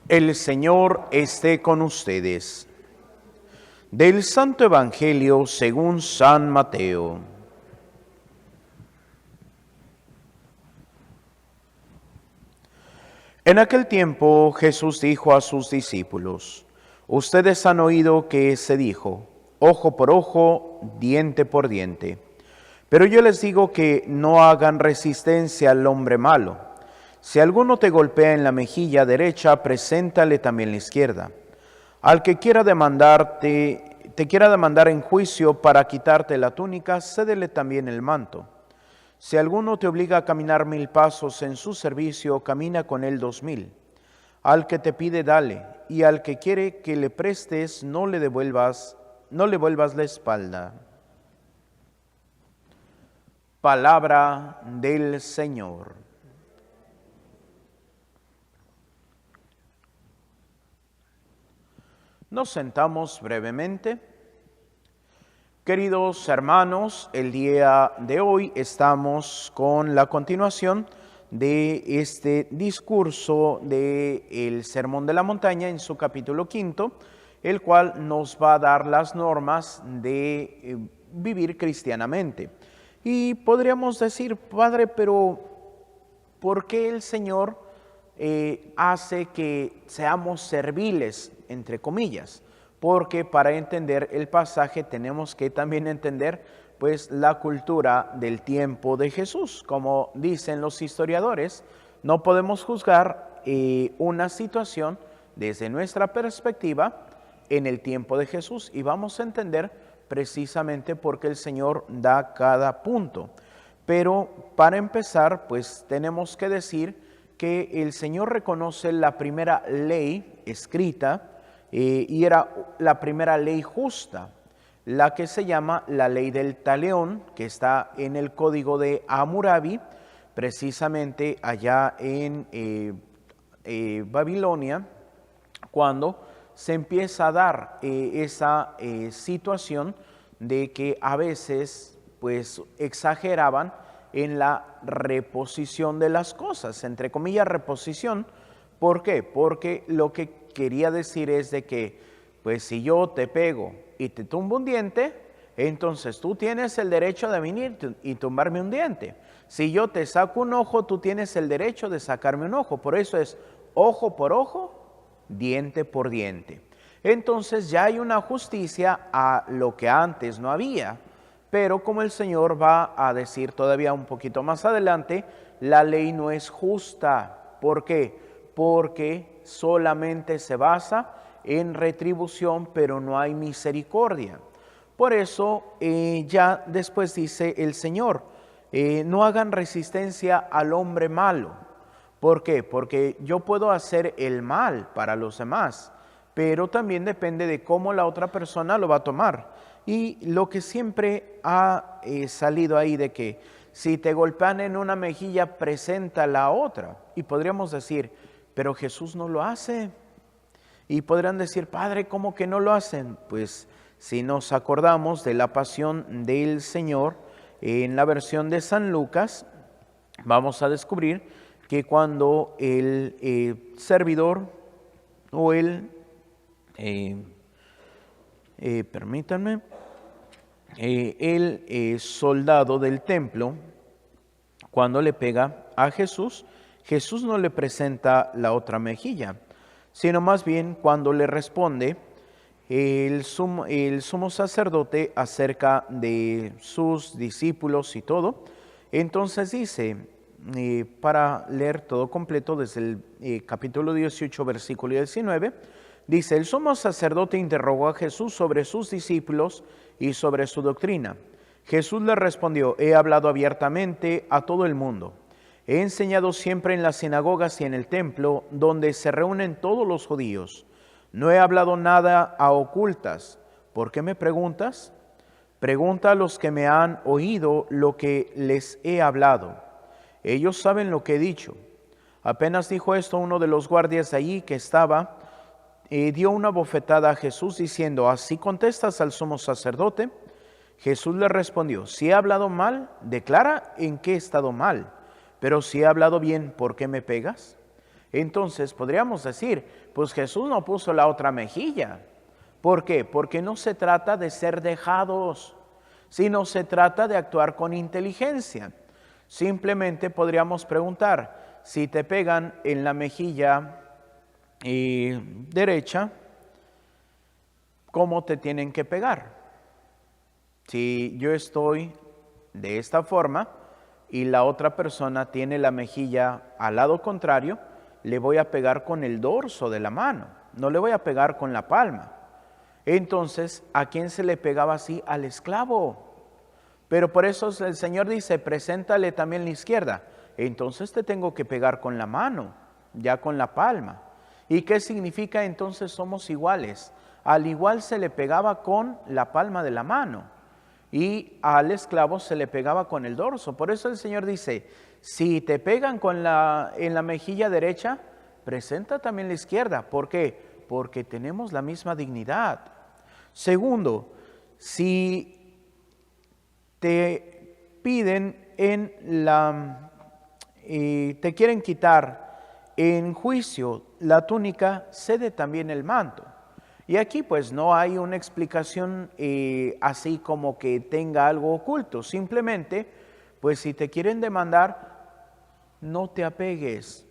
El Señor esté con ustedes. Del Santo Evangelio según San Mateo. En aquel tiempo Jesús dijo a sus discípulos: Ustedes han oído que se dijo, ojo por ojo, diente por diente. Pero yo les digo que no hagan resistencia al hombre malo. Si alguno te golpea en la mejilla derecha, preséntale también la izquierda. Al que quiera te quiera demandar en juicio para quitarte la túnica, cédele también el manto. Si alguno te obliga a caminar 1000 pasos en su servicio, camina con él 2000. Al que te pide, dale, y al que quiere que le prestes, no le vuelvas la espalda. Palabra del Señor. Nos sentamos brevemente. Queridos hermanos, el día de hoy estamos con la continuación de este discurso del Sermón de la Montaña en su capítulo 5, el cual nos va a dar las normas de vivir cristianamente. Y podríamos decir, Padre, pero ¿por qué el Señor hace que seamos serviles, entre comillas? Porque para entender el pasaje tenemos que también entender pues la cultura del tiempo de Jesús. Como dicen los historiadores, no podemos juzgar una situación desde nuestra perspectiva en el tiempo de Jesús, y vamos a entender precisamente por qué el Señor da cada punto. Pero para empezar, pues tenemos que decir que el Señor reconoce la primera ley escrita, y era la primera ley justa, la que se llama la ley del talión, que está en el código de Hammurabi, precisamente allá en Babilonia, cuando se empieza a dar esa situación de que a veces pues exageraban en la reposición de las cosas, entre comillas reposición. ¿Por qué? Porque lo que quería decir es de que, pues si yo te pego y te tumbo un diente, entonces tú tienes el derecho de venir y tumbarme un diente. Si yo te saco un ojo, tú tienes el derecho de sacarme un ojo. Por eso es ojo por ojo, diente por diente. Entonces ya hay una justicia a lo que antes no había. Pero como el Señor va a decir todavía un poquito más adelante, la ley no es justa. ¿Por qué? Porque solamente se basa en retribución, pero no hay misericordia. Por eso ya después dice el Señor, no hagan resistencia al hombre malo. ¿Por qué? Porque yo puedo hacer el mal para los demás, pero también depende de cómo la otra persona lo va a tomar. Y lo que siempre ha salido ahí de que si te golpean en una mejilla, presenta la otra. Y podríamos decir, pero Jesús no lo hace. Y podrán decir, Padre, ¿cómo que no lo hacen? Pues si nos acordamos de la pasión del Señor en la versión de San Lucas, vamos a descubrir que cuando el servidor o el soldado del templo, cuando le pega a Jesús, Jesús no le presenta la otra mejilla, sino más bien cuando le responde el sumo sacerdote acerca de sus discípulos y todo. Entonces dice, para leer todo completo desde el capítulo 18, versículo 19, dice, el sumo sacerdote interrogó a Jesús sobre sus discípulos y sobre su doctrina. Jesús le respondió, he hablado abiertamente a todo el mundo. He enseñado siempre en las sinagogas y en el templo, donde se reúnen todos los judíos. No he hablado nada a ocultas. ¿Por qué me preguntas? Pregunta a los que me han oído lo que les he hablado. Ellos saben lo que he dicho. Apenas dijo esto, uno de los guardias de allí que estaba, dio una bofetada a Jesús diciendo, ¿así contestas al sumo sacerdote? Jesús le respondió, si he hablado mal, declara en qué he estado mal. Pero si he hablado bien, ¿por qué me pegas? Entonces podríamos decir, pues Jesús no puso la otra mejilla. ¿Por qué? Porque no se trata de ser dejados, sino se trata de actuar con inteligencia. Simplemente podríamos preguntar, si te pegan en la mejilla derecha, ¿cómo te tienen que pegar? Si yo estoy de esta forma y la otra persona tiene la mejilla al lado contrario, le voy a pegar con el dorso de la mano, no le voy a pegar con la palma. Entonces, ¿a quién se le pegaba así? Al esclavo. Pero por eso el Señor dice, preséntale también la izquierda. Entonces te tengo que pegar con la mano, ya con la palma. ¿Y qué significa entonces somos iguales? Al igual se le pegaba con la palma de la mano y al esclavo se le pegaba con el dorso. Por eso el Señor dice, si te pegan en la mejilla derecha, presenta también la izquierda. ¿Por qué? Porque tenemos la misma dignidad. Segundo, si te piden te quieren quitar en juicio la túnica, cede también el manto. Y aquí pues no hay una explicación así como que tenga algo oculto. Simplemente, pues si te quieren demandar, no te apegues.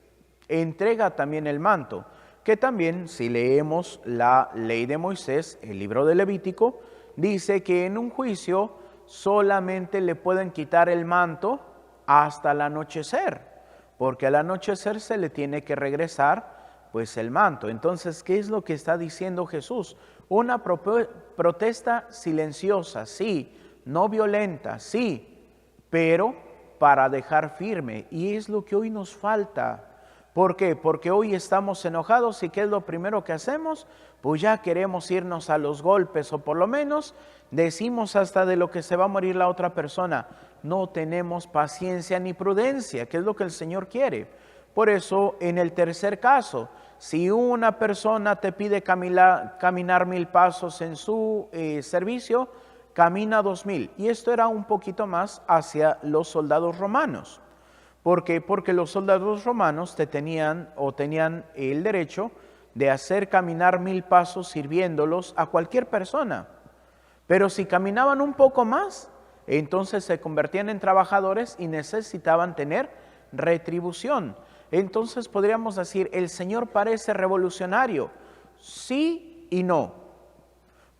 Entrega también el manto. Que también, si leemos la ley de Moisés, el libro de Levítico, dice que en un juicio solamente le pueden quitar el manto hasta el anochecer, porque al anochecer se le tiene que regresar pues el manto. Entonces, ¿qué es lo que está diciendo Jesús? Una protesta silenciosa, sí, no violenta, sí, pero para dejar firme. Y es lo que hoy nos falta. ¿Por qué? Porque hoy estamos enojados y ¿qué es lo primero que hacemos? Pues ya queremos irnos a los golpes o por lo menos decimos hasta de lo que se va a morir la otra persona. No tenemos paciencia ni prudencia, que es lo que el Señor quiere. Por eso, en el tercer caso, si una persona te pide caminar 1000 pasos en su servicio, camina 2000. Y esto era un poquito más hacia los soldados romanos. ¿Por qué? Porque los soldados romanos tenían el derecho de hacer caminar 1000 pasos sirviéndolos a cualquier persona. Pero si caminaban un poco más, entonces se convertían en trabajadores y necesitaban tener retribución. Entonces podríamos decir, el Señor parece revolucionario. Sí y no.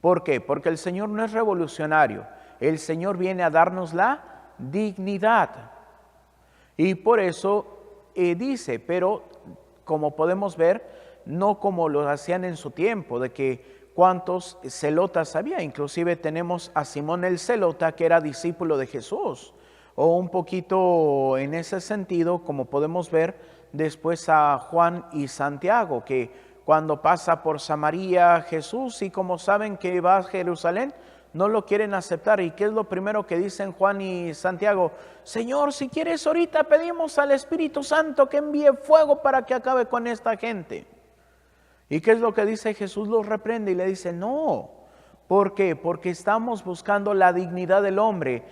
¿Por qué? Porque el Señor no es revolucionario. El Señor viene a darnos la dignidad. Y por eso dice, pero como podemos ver, no como lo hacían en su tiempo, de que cuántos celotas había. Inclusive tenemos a Simón el Celota, que era discípulo de Jesús. O un poquito en ese sentido, como podemos ver después a Juan y Santiago, que cuando pasa por Samaria Jesús y como saben que va a Jerusalén, no lo quieren aceptar. ¿Y qué es lo primero que dicen Juan y Santiago? Señor, si quieres ahorita pedimos al Espíritu Santo que envíe fuego para que acabe con esta gente. ¿Y qué es lo que dice Jesús? Los reprende y le dice, no. ¿Por qué? Porque estamos buscando la dignidad del hombre.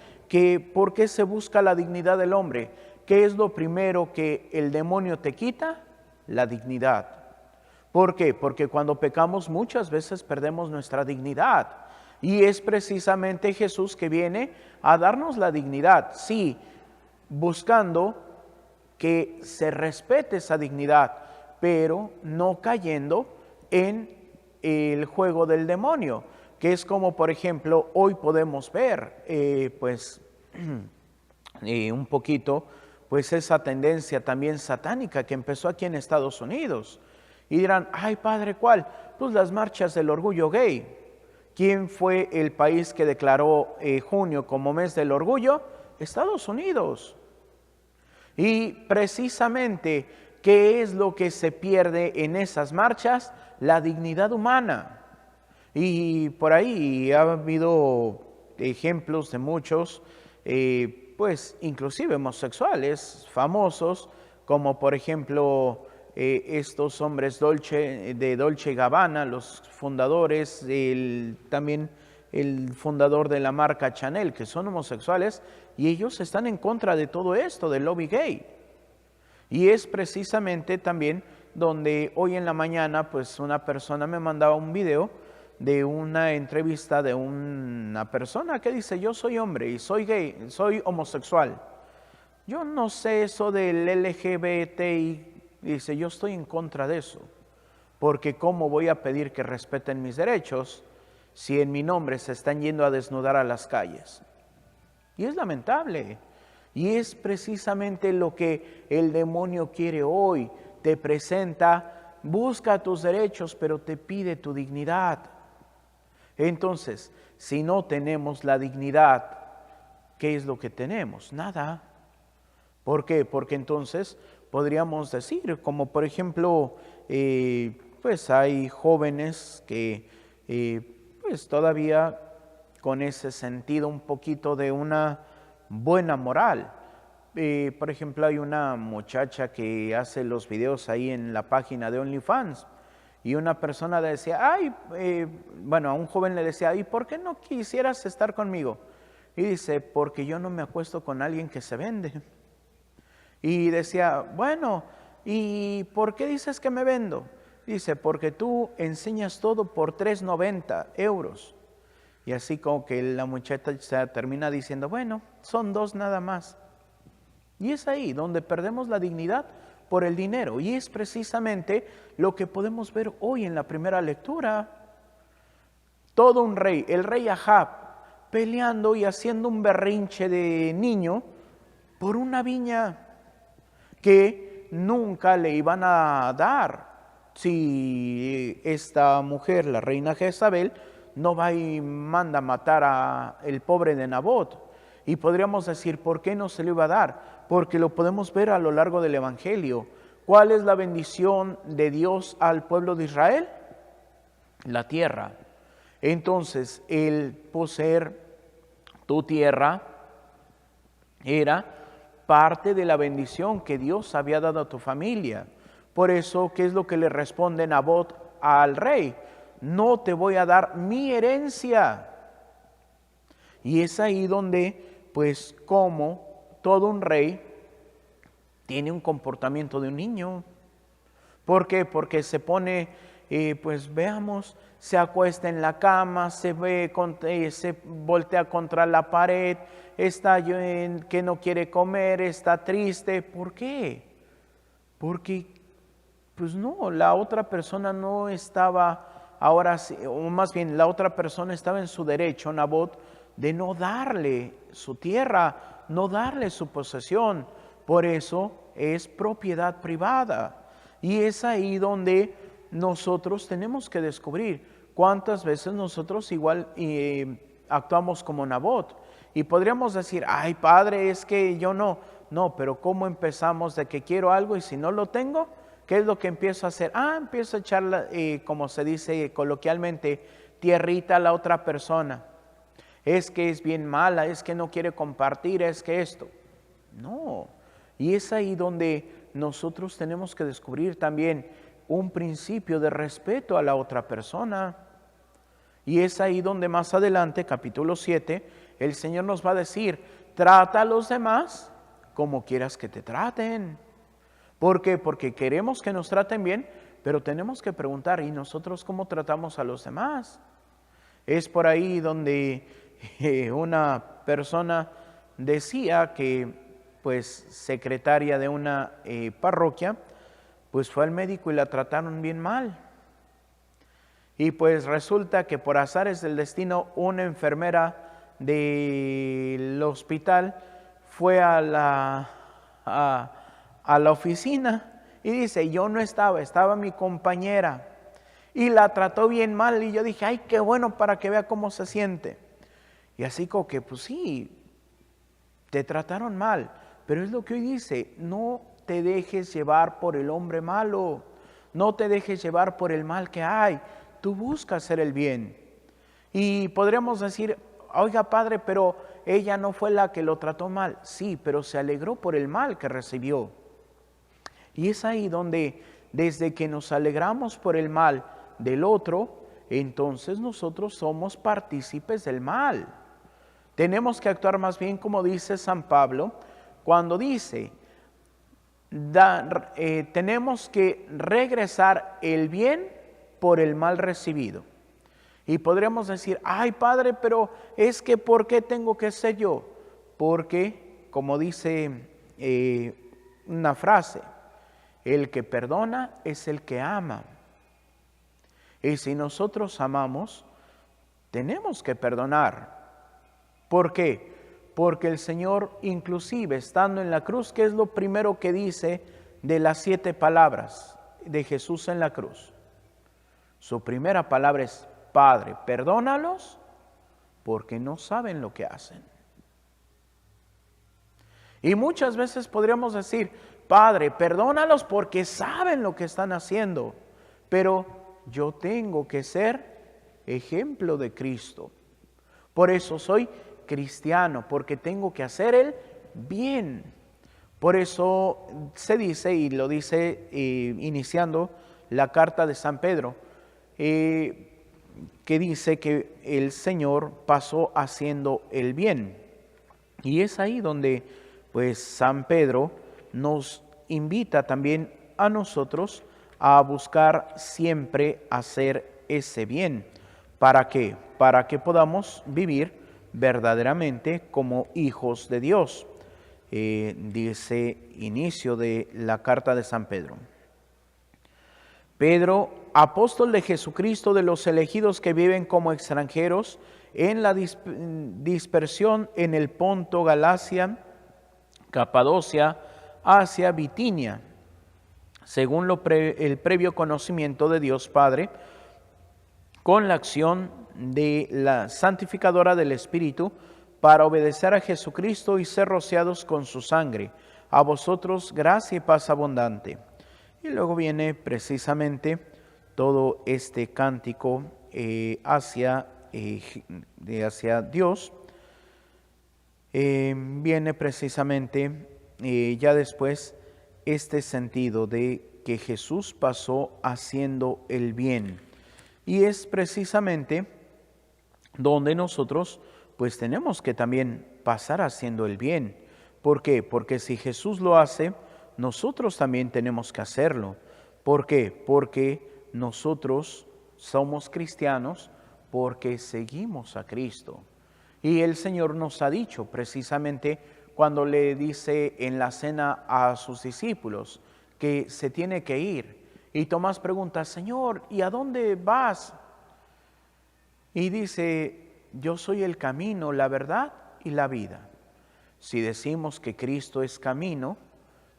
¿Por qué se busca la dignidad del hombre? ¿Qué es lo primero que el demonio te quita? La dignidad. ¿Por qué? Porque cuando pecamos muchas veces perdemos nuestra dignidad. Y es precisamente Jesús que viene a darnos la dignidad, sí, buscando que se respete esa dignidad, pero no cayendo en el juego del demonio, que es como, por ejemplo, hoy podemos ver, un poquito, pues esa tendencia también satánica que empezó aquí en Estados Unidos. Y dirán, ay padre, ¿cuál? Pues las marchas del orgullo gay. ¿Quién fue el país que declaró junio como mes del orgullo? Estados Unidos. Y precisamente, ¿qué es lo que se pierde en esas marchas? La dignidad humana. Y por ahí ha habido ejemplos de muchos, pues inclusive homosexuales famosos, como por ejemplo estos hombres de Dolce & Gabbana, los fundadores, también el fundador de la marca Chanel, que son homosexuales, y ellos están en contra de todo esto, del lobby gay. Y es precisamente también donde hoy en la mañana pues una persona me mandaba un video de una entrevista de una persona que dice: yo soy hombre y soy gay, soy homosexual. Yo no sé eso del LGBTI. Dice: yo estoy en contra de eso, porque ¿cómo voy a pedir que respeten mis derechos si en mi nombre se están yendo a desnudar a las calles? Y es lamentable. Y es precisamente lo que el demonio quiere hoy. Te presenta, busca tus derechos, pero te pide tu dignidad. Entonces, si no tenemos la dignidad, ¿qué es lo que tenemos? Nada. ¿Por qué? Porque entonces podríamos decir, como por ejemplo, pues hay jóvenes que pues todavía con ese sentido un poquito de una buena moral. Por ejemplo, hay una muchacha que hace los videos ahí en la página de OnlyFans y una persona le decía, a un joven le decía: ¿y por qué no quisieras estar conmigo? Y dice: porque yo no me acuesto con alguien que se vende. Y decía: bueno, ¿y por qué dices que me vendo? Dice: porque tú enseñas todo por 3.90 euros. Y así como que la muchacha se termina diciendo: bueno, son 2 nada más. Y es ahí donde perdemos la dignidad por el dinero. Y es precisamente lo que podemos ver hoy en la primera lectura. Todo un rey, el rey Ahab, peleando y haciendo un berrinche de niño por una viña que nunca le iban a dar si esta mujer, la reina Jezabel, no va y manda matar a el pobre de Nabot. Y podríamos decir: ¿por qué no se le iba a dar? Porque lo podemos ver a lo largo del Evangelio. ¿Cuál es la bendición de Dios al pueblo de Israel? La tierra. Entonces, el poseer tu tierra era parte de la bendición que Dios había dado a tu familia. Por eso, ¿qué es lo que le responde Nabot al rey? No te voy a dar mi herencia. Y es ahí donde, pues, como todo un rey tiene un comportamiento de un niño. ¿Por qué? Porque se pone, pues veamos, se acuesta en la cama, se voltea contra la pared, está que no quiere comer, está triste. ¿Por qué? Porque, pues no, la otra persona no estaba, ahora sí, o más bien la otra persona estaba en su derecho, Nabot, de no darle su tierra, no darle su posesión. Por eso es propiedad privada. Y es ahí donde nosotros tenemos que descubrir cuántas veces nosotros igual actuamos como Nabot. Y podríamos decir: ay, padre, es que yo no. No, pero ¿cómo empezamos de que quiero algo y si no lo tengo? ¿Qué es lo que empiezo a hacer? Empiezo a echarle, como se dice coloquialmente, tierrita a la otra persona. Es que es bien mala, es que no quiere compartir, es que esto. No. Y es ahí donde nosotros tenemos que descubrir también un principio de respeto a la otra persona. Y es ahí donde más adelante, capítulo 7, el Señor nos va a decir: trata a los demás como quieras que te traten. ¿Por qué? Porque queremos que nos traten bien, pero tenemos que preguntar: ¿y nosotros cómo tratamos a los demás? Es por ahí donde una persona decía que, pues, secretaria de una parroquia, pues fue al médico y la trataron bien mal. Y pues resulta que por azares del destino, una enfermera del hospital fue a la oficina y dice: yo no estaba, estaba mi compañera y la trató bien mal. Y yo dije: ay, qué bueno, para que vea cómo se siente. Y así como que, pues sí, te trataron mal, pero es lo que hoy dice: no te dejes llevar por el hombre malo, no te dejes llevar por el mal que hay, tú buscas hacer el bien. Y podríamos decir: oiga, padre, pero ella no fue la que lo trató mal. Sí, pero se alegró por el mal que recibió. Y es ahí donde, desde que nos alegramos por el mal del otro, entonces nosotros somos partícipes del mal. Tenemos que actuar más bien como dice San Pablo, cuando dice: tenemos que regresar el bien por el mal recibido. Y podríamos decir, ay Padre, pero es que ¿por qué tengo que ser yo? Porque, como dice una frase, el que perdona es el que ama. Y si nosotros amamos, tenemos que perdonar. ¿Por qué? Porque el Señor, inclusive estando en la cruz, ¿qué es lo primero que dice de las 7 palabras de Jesús en la cruz? Su primera palabra es, Padre, perdónalos porque no saben lo que hacen. Y muchas veces podríamos decir, Padre, perdónalos porque saben lo que están haciendo, pero yo tengo que ser ejemplo de Cristo. Por eso soy cristiano, porque tengo que hacer el bien. Por eso se dice, y lo dice iniciando la carta de San Pedro, que dice que el Señor pasó haciendo el bien. Y es ahí donde pues San Pedro nos invita también a nosotros a buscar siempre hacer ese bien. ¿Para qué? Para que podamos vivir verdaderamente como hijos de Dios. Dice inicio de la carta de San Pedro. Pedro, apóstol de Jesucristo, de los elegidos que viven como extranjeros en la dispersión en el Ponto, Galacia, Capadocia, Asia, Bitinia, según el previo conocimiento de Dios Padre, con la acción de la santificadora del Espíritu, para obedecer a Jesucristo y ser rociados con su sangre. A vosotros gracia y paz abundante. Y luego viene precisamente todo este cántico hacia Dios. Viene precisamente ya después este sentido de que Jesús pasó haciendo el bien. Y es precisamente donde nosotros pues tenemos que también pasar haciendo el bien. ¿Por qué? Porque si Jesús lo hace, nosotros también tenemos que hacerlo. ¿Por qué? Porque nosotros somos cristianos porque seguimos a Cristo. Y el Señor nos ha dicho precisamente cuando le dice en la cena a sus discípulos que se tiene que ir. Y Tomás pregunta, Señor, ¿y a dónde vas? Y dice, yo soy el camino, la verdad y la vida. Si decimos que Cristo es camino,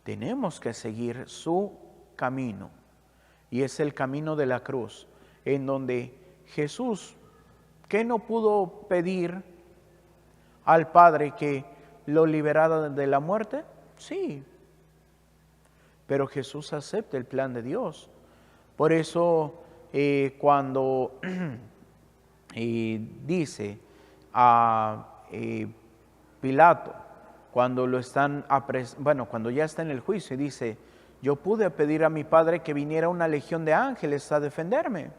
tenemos que seguir su camino. Y es el camino de la cruz, en donde Jesús, ¿qué no pudo pedir al Padre que lo liberara de la muerte? Sí. Pero Jesús acepta el plan de Dios. Por eso cuando dice a Pilato, cuando lo están cuando ya está en el juicio, dice, yo pude pedir a mi Padre que viniera una legión de ángeles a defenderme,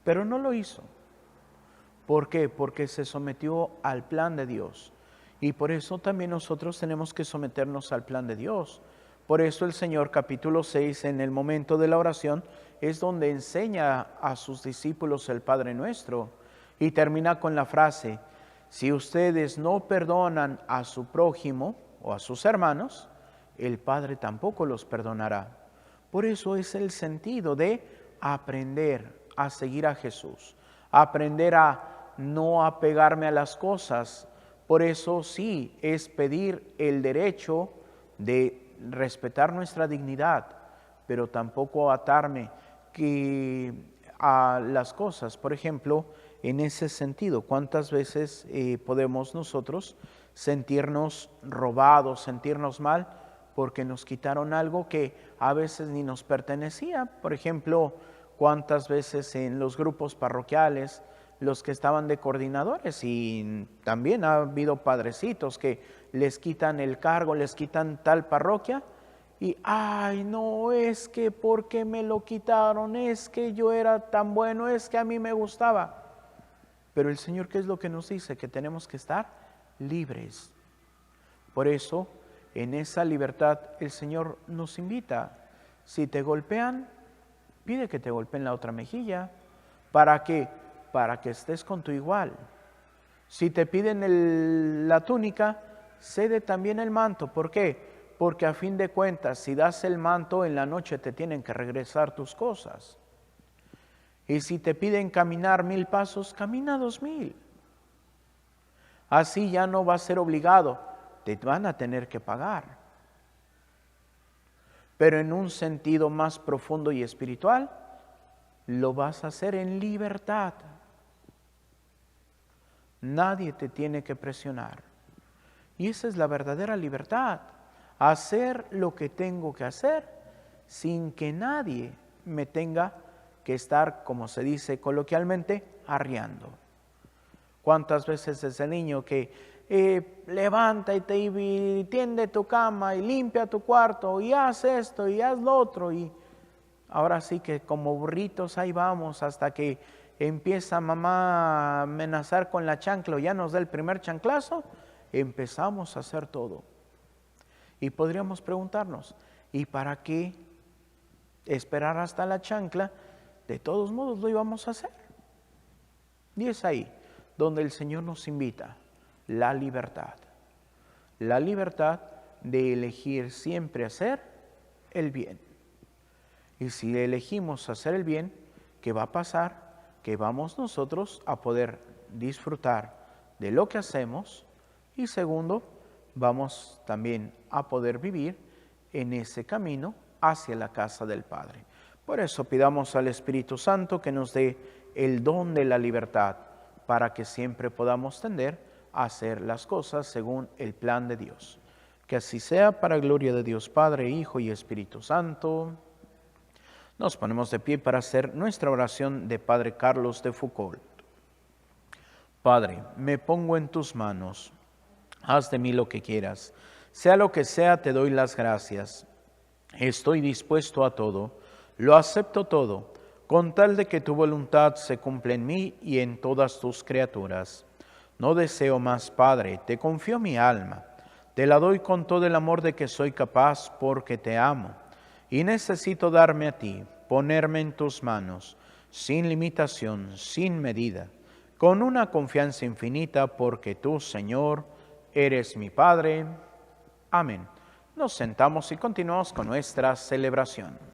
pero no lo hizo. ¿Por qué? Porque se sometió al plan de Dios. Y por eso también nosotros tenemos que someternos al plan de Dios. Por eso el Señor, capítulo 6, en el momento de la oración, es donde enseña a sus discípulos el Padre Nuestro. Y termina con la frase, si ustedes no perdonan a su prójimo o a sus hermanos, el Padre tampoco los perdonará. Por eso es el sentido de aprender a seguir a Jesús, aprender a no apegarme a las cosas. Por eso sí es pedir el derecho de respetar nuestra dignidad, pero tampoco atarme a las cosas. Por ejemplo, en ese sentido, ¿cuántas veces podemos nosotros sentirnos robados, sentirnos mal, porque nos quitaron algo que a veces ni nos pertenecía? Por ejemplo, ¿cuántas veces en los grupos parroquiales, los que estaban de coordinadores, y también ha habido padrecitos que les quitan el cargo, les quitan tal parroquia, y ay, no, es que ¿por qué me lo quitaron? Es que yo era tan bueno, es que a mí me gustaba. Pero el Señor, ¿qué es lo que nos dice? Que tenemos que estar libres. Por eso En esa libertad el Señor nos invita. Si te golpean, pide que te golpeen la otra mejilla. ¿Para qué? Para que estés con tu igual. Si te piden la túnica, cede también el manto. ¿Por qué? Porque a fin de cuentas, si das el manto, en la noche te tienen que regresar tus cosas. Y si te piden caminar 1000 pasos, camina 2000. Así ya no vas a ser obligado, te van a tener que pagar. Pero en un sentido más profundo y espiritual, lo vas a hacer en libertad. Nadie te tiene que presionar. Y esa es la verdadera libertad. Hacer lo que tengo que hacer sin que nadie me tenga que estar, como se dice coloquialmente, arriando. ¿Cuántas veces ese niño que levántate y tiende tu cama y limpia tu cuarto y haz esto y haz lo otro? Y ahora sí que como burritos ahí vamos hasta que empieza mamá a amenazar con la chancla o ya nos da el primer chanclazo, empezamos a hacer todo. Y podríamos preguntarnos, ¿y para qué esperar hasta la chancla? De todos modos lo íbamos a hacer. Y es ahí donde el Señor nos invita, la libertad. La libertad de elegir siempre hacer el bien. Y si elegimos hacer el bien, ¿qué va a pasar? Que vamos nosotros a poder disfrutar de lo que hacemos y segundo, vamos también a poder vivir en ese camino hacia la casa del Padre. Por eso pidamos al Espíritu Santo que nos dé el don de la libertad para que siempre podamos tender a hacer las cosas según el plan de Dios. Que así sea para gloria de Dios Padre, Hijo y Espíritu Santo. Nos ponemos de pie para hacer nuestra oración de Padre Carlos de Foucauld. Padre, me pongo en tus manos. Haz de mí lo que quieras. Sea lo que sea, te doy las gracias. Estoy dispuesto a todo, lo acepto todo, con tal de que tu voluntad se cumpla en mí y en todas tus criaturas. No deseo más, Padre, te confío mi alma. Te la doy con todo el amor de que soy capaz porque te amo. Y necesito darme a ti, ponerme en tus manos, sin limitación, sin medida, con una confianza infinita porque tú, Señor, eres mi Padre. Amén. Nos sentamos y continuamos con nuestra celebración.